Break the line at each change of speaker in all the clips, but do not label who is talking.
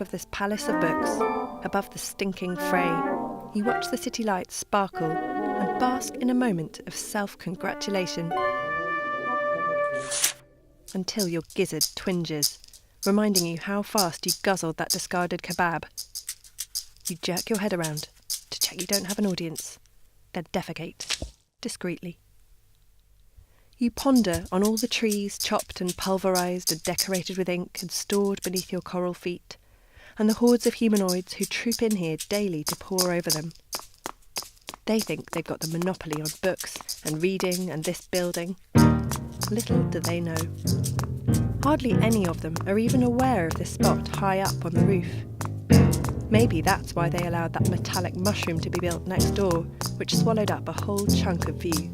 of this palace of books, above the stinking fray, you watch the city lights sparkle and bask in a moment of self-congratulation. Until your gizzard twinges, reminding you how fast you guzzled that discarded kebab. You jerk your head around to check you don't have an audience, then defecate, discreetly. You ponder on all the trees chopped and pulverised and decorated with ink and stored beneath your coral feet, and the hordes of humanoids who troop in here daily to pore over them. They think they've got the monopoly on books and reading and this building. Little do they know. Hardly any of them are even aware of this spot high up on the roof. Maybe that's why they allowed that metallic mushroom to be built next door, which swallowed up a whole chunk of view.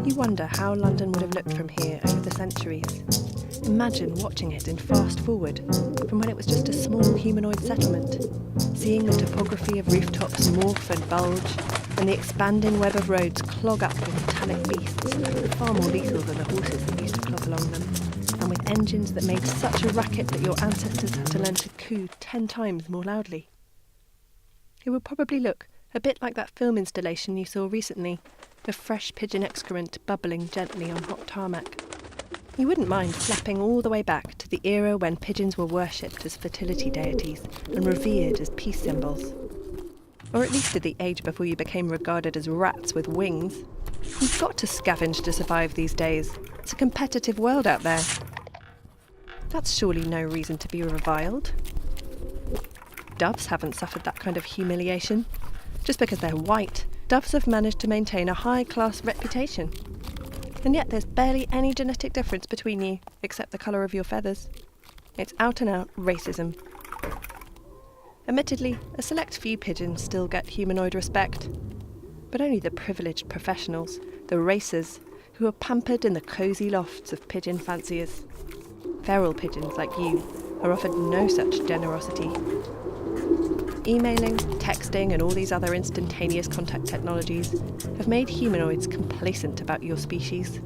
You wonder how London would have looked from here over the centuries. Imagine watching it in fast forward, from when it was just a small humanoid settlement, seeing the topography of rooftops morph and bulge, and the expanding web of roads clog up with metallic beasts, far more lethal than the horses that used to clog along them, and with engines that made such a racket that your ancestors had to learn to coo 10 times more loudly. It would probably look a bit like that film installation you saw recently, of fresh pigeon excrement bubbling gently on hot tarmac. You wouldn't mind flapping all the way back to the era when pigeons were worshipped as fertility deities and revered as peace symbols. Or at least to the age before you became regarded as rats with wings. You've got to scavenge to survive these days. It's a competitive world out there. That's surely no reason to be reviled. Doves haven't suffered that kind of humiliation. Just because they're white, doves have managed to maintain a high-class reputation. And yet there's barely any genetic difference between you, except the colour of your feathers. It's out-and-out racism. Admittedly, a select few pigeons still get humanoid respect, but only the privileged professionals, the racers, who are pampered in the cosy lofts of pigeon fanciers. Feral pigeons like you are offered no such generosity. Emailing, texting, and all these other instantaneous contact technologies have made humanoids complacent about your species.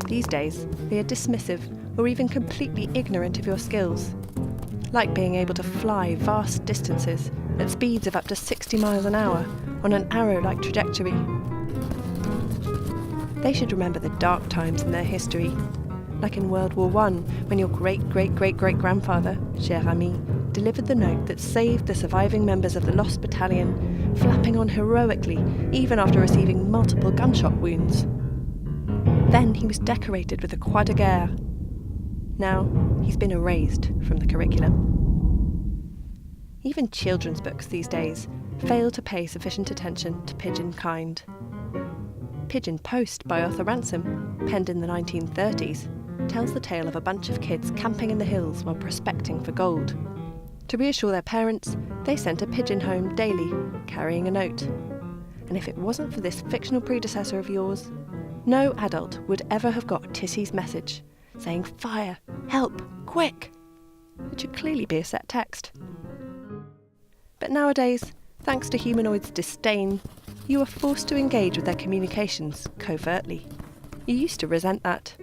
These days, they are dismissive or even completely ignorant of your skills, like being able to fly vast distances at speeds of up to 60 miles an hour on an arrow-like trajectory. They should remember the dark times in their history, like in World War I, when your great-great-great-great-grandfather, cher ami, delivered the note that saved the surviving members of the Lost Battalion, flapping on heroically even after receiving multiple gunshot wounds. Then he was decorated with the Croix de Guerre. Now he's been erased from the curriculum. Even children's books these days fail to pay sufficient attention to pigeon kind. Pigeon Post by Arthur Ransom, penned in the 1930s, tells the tale of a bunch of kids camping in the hills while prospecting for gold. To reassure their parents, they sent a pigeon home daily, carrying a note. And if it wasn't for this fictional predecessor of yours, no adult would ever have got Tissy's message, saying fire, help, quick. It should clearly be a set text. But nowadays, thanks to humanoids' disdain, you are forced to engage with their communications covertly. You used to resent that.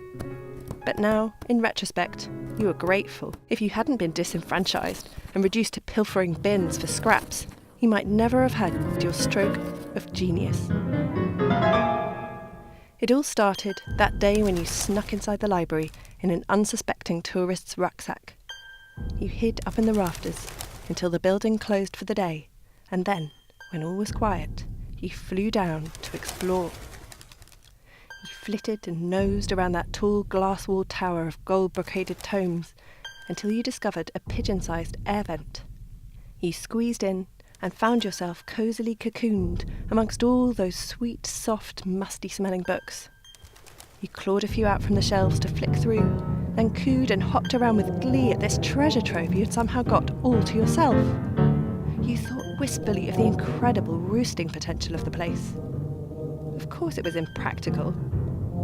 But now, in retrospect, you are grateful. If you hadn't been disenfranchised and reduced to pilfering bins for scraps, you might never have had your stroke of genius. It all started that day when you snuck inside the library in an unsuspecting tourist's rucksack. You hid up in the rafters until the building closed for the day, and then, when all was quiet, you flew down to explore. You flitted and nosed around that tall glass-walled tower of gold-brocaded tomes until you discovered a pigeon-sized air vent. You squeezed in and found yourself cosily cocooned amongst all those sweet, soft, musty-smelling books. You clawed a few out from the shelves to flick through, then cooed and hopped around with glee at this treasure trove you'd somehow got all to yourself. You thought wistfully of the incredible roosting potential of the place. Of course it was impractical.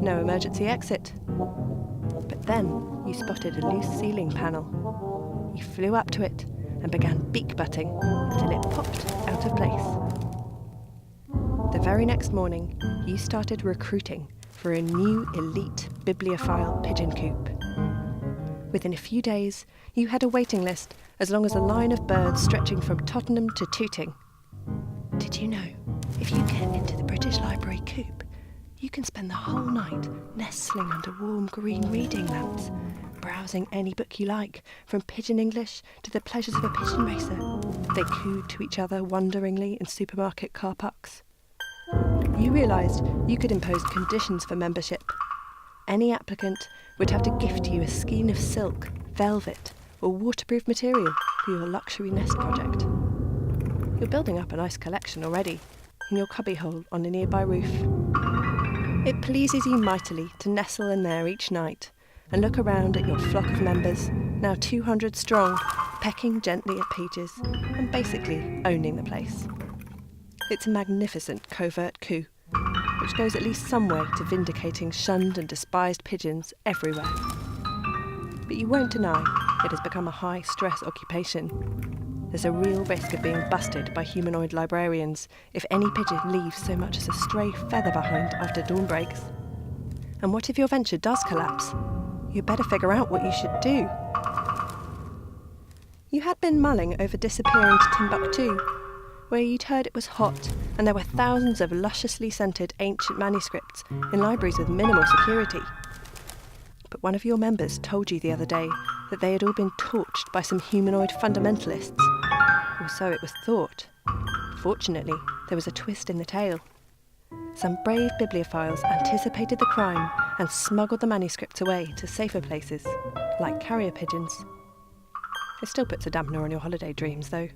No emergency exit. But then you spotted a loose ceiling panel. You flew up to it and began beak-butting until it popped out of place. The very next morning, you started recruiting for a new elite bibliophile pigeon coop. Within a few days, you had a waiting list as long as a line of birds stretching from Tottenham to Tooting. Did you know, if you get into the British Library Coop, you can spend the whole night nestling under warm green reading lamps, browsing any book you like, from Pigeon English to The Pleasures of a Pigeon Racer. They cooed to each other wonderingly in supermarket car parks. You realised you could impose conditions for membership. Any applicant would have to gift you a skein of silk, velvet, or waterproof material for your luxury nest project. You're building up a nice collection already, in your cubbyhole on a nearby roof. It pleases you mightily to nestle in there each night and look around at your flock of members, now 200 strong, pecking gently at pages and basically owning the place. It's a magnificent covert coup, which goes at least some way to vindicating shunned and despised pigeons everywhere. But you won't deny it has become a high-stress occupation. There's a real risk of being busted by humanoid librarians if any pigeon leaves so much as a stray feather behind after dawn breaks. And what if your venture does collapse? You'd better figure out what you should do. You had been mulling over disappearing to Timbuktu, where you'd heard it was hot and there were thousands of lusciously scented ancient manuscripts in libraries with minimal security. But one of your members told you the other day that they had all been torched by some humanoid fundamentalists. Or so it was thought. Fortunately, there was a twist in the tale. Some brave bibliophiles anticipated the crime and smuggled the manuscripts away to safer places, like carrier pigeons. It still puts a dampener on your holiday dreams, though.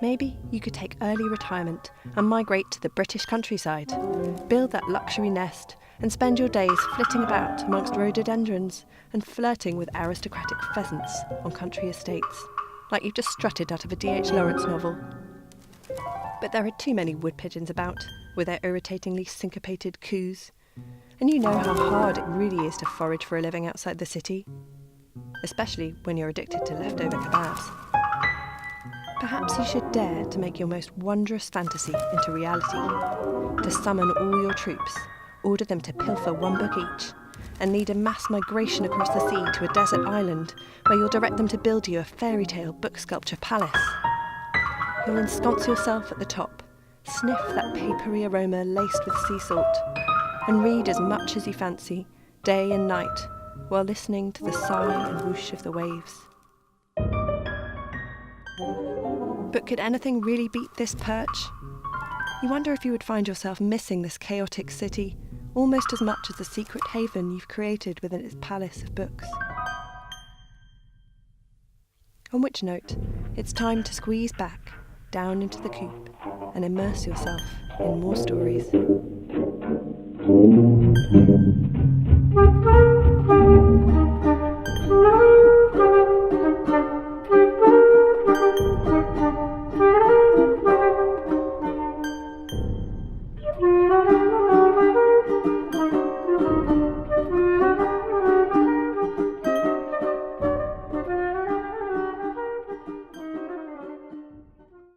Maybe you could take early retirement and migrate to the British countryside, build that luxury nest, and spend your days flitting about amongst rhododendrons and flirting with aristocratic pheasants on country estates, like you've just strutted out of a D.H. Lawrence novel. But there are too many wood pigeons about, with their irritatingly syncopated coos, and you know how hard it really is to forage for a living outside the city, especially when you're addicted to leftover kebabs. Perhaps you should dare to make your most wondrous fantasy into reality, to summon all your troops, order them to pilfer one book each, and lead a mass migration across the sea to a desert island where you'll direct them to build you a fairy tale book sculpture palace. You'll ensconce yourself at the top, sniff that papery aroma laced with sea salt, and read as much as you fancy, day and night, while listening to the sigh and whoosh of the waves. But could anything really beat this perch? You wonder if you would find yourself missing this chaotic city almost as much as the secret haven you've created within its palace of books. On which note, it's time to squeeze back, down into the coop, and immerse yourself in more stories.